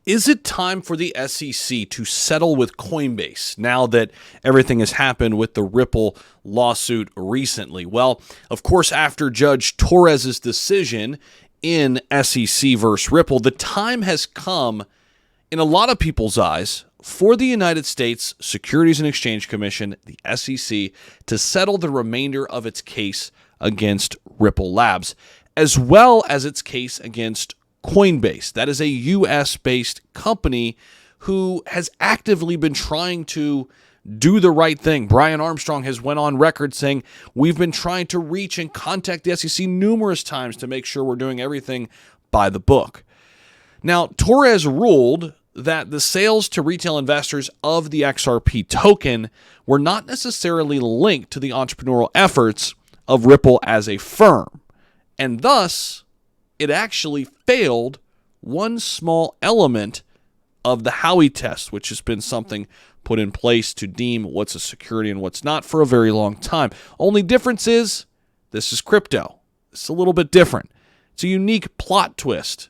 Is it time for the SEC to settle with Coinbase now that everything has happened with the Ripple lawsuit recently? Well, of course, after Judge Torres's decision in SEC versus Ripple, the time has come in a lot of people's eyes for the United States Securities and Exchange Commission, the SEC, to settle the remainder of its case against Ripple Labs, as well as its case against Coinbase. That is a U.S.-based company who has actively been trying to do the right thing. Brian Armstrong has went on record saying, we've been trying to reach and contact the SEC numerous times to make sure we're doing everything by the book. Now, Torres ruled that the sales to retail investors of the XRP token were not necessarily linked to the entrepreneurial efforts of Ripple as a firm, and thus it actually failed one small element of the Howey test, which has been something put in place to deem what's a security and what's not for a very long time. Only difference is this is crypto. It's a little bit different. It's a unique plot twist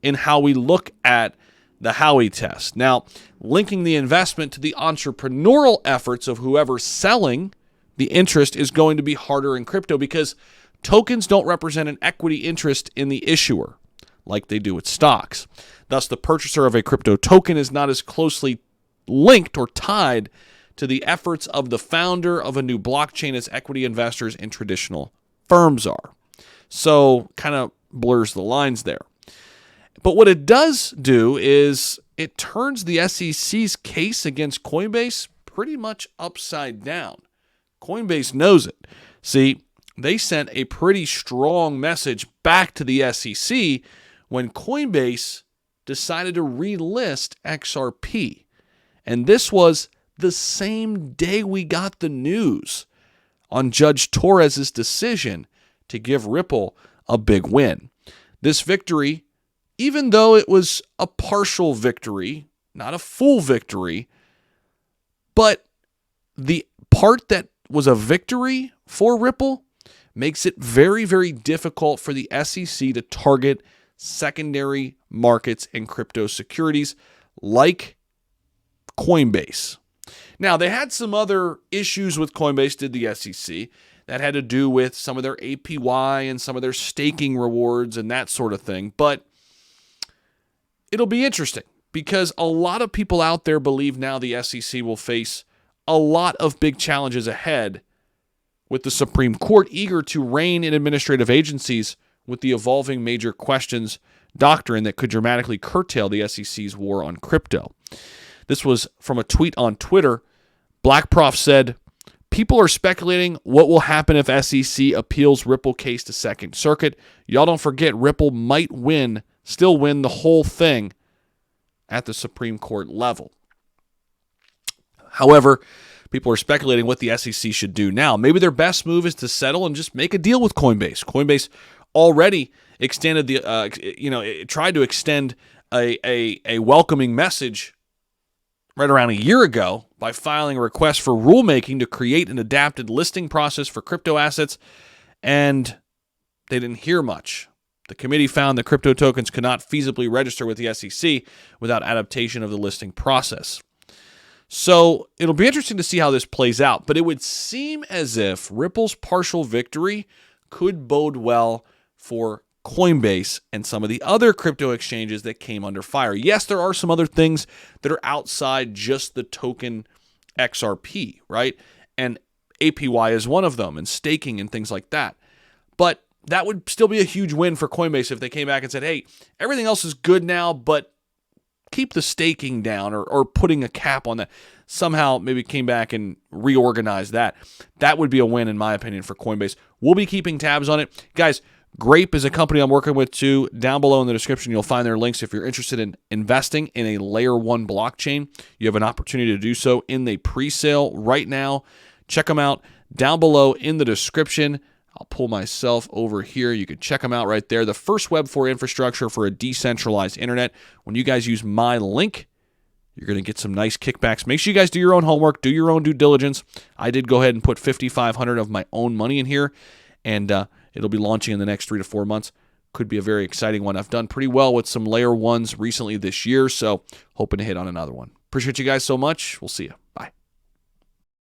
in how we look at the Howey test. Now, linking the investment to the entrepreneurial efforts of whoever's selling the interest is going to be harder in crypto because tokens don't represent an equity interest in the issuer like they do with stocks. Thus, the purchaser of a crypto token is not as closely linked or tied to the efforts of the founder of a new blockchain as equity investors in traditional firms are. So, kind of blurs the lines there. But what it does do is it turns the SEC's case against Coinbase pretty much upside down. Coinbase knows it. See, they sent a pretty strong message back to the SEC when Coinbase decided to relist XRP. And this was the same day we got the news on Judge Torres's decision to give Ripple a big win. This victory, even though it was a partial victory, not a full victory, but the part that was a victory for Ripple makes it very, very difficult for the SEC to target secondary markets and crypto securities like Coinbase. Now, they had some other issues with Coinbase, did the SEC, that had to do with some of their APY and some of their staking rewards and that sort of thing. But it'll be interesting because a lot of people out there believe now the SEC will face a lot of big challenges ahead with the Supreme Court eager to rein in administrative agencies with the evolving major questions doctrine that could dramatically curtail the SEC's war on crypto. This was from a tweet on Twitter. Black Prof said, people are speculating what will happen if SEC appeals Ripple case to Second Circuit. Y'all don't forget Ripple might still win the whole thing at the Supreme Court level. However, people are speculating what the SEC should do now. Maybe their best move is to settle and just make a deal with Coinbase. Coinbase already extended it tried to extend a welcoming message right around a year ago by filing a request for rulemaking to create an adapted listing process for crypto assets, and they didn't hear much. The committee found that crypto tokens could not feasibly register with the SEC without adaptation of the listing process. So it'll be interesting to see how this plays out, but it would seem as if Ripple's partial victory could bode well for Coinbase and some of the other crypto exchanges that came under fire. Yes, there are some other things that are outside just the token XRP, right? And APY is one of them, and staking and things like that. But that would still be a huge win for Coinbase if they came back and said, hey, everything else is good now, but keep the staking down or putting a cap on that. Somehow maybe came back and reorganized that. That would be a win, in my opinion, for Coinbase. We'll be keeping tabs on it. Guys, Grape is a company I'm working with too. Down below in the description, you'll find their links. If you're interested in investing in a layer 1 blockchain, you have an opportunity to do so in the pre-sale right now. Check them out down below in the description. I'll pull myself over here. You can check them out right there. The first Web4 infrastructure for a decentralized internet. When you guys use my link, you're going to get some nice kickbacks. Make sure you guys do your own homework, do your own due diligence. I did go ahead and put $5,500 of my own money in here, and it'll be launching in the next 3 to 4 months. could be a very exciting one. I've done pretty well with some layer ones recently this year, so hoping to hit on another one. Appreciate you guys so much. We'll see you.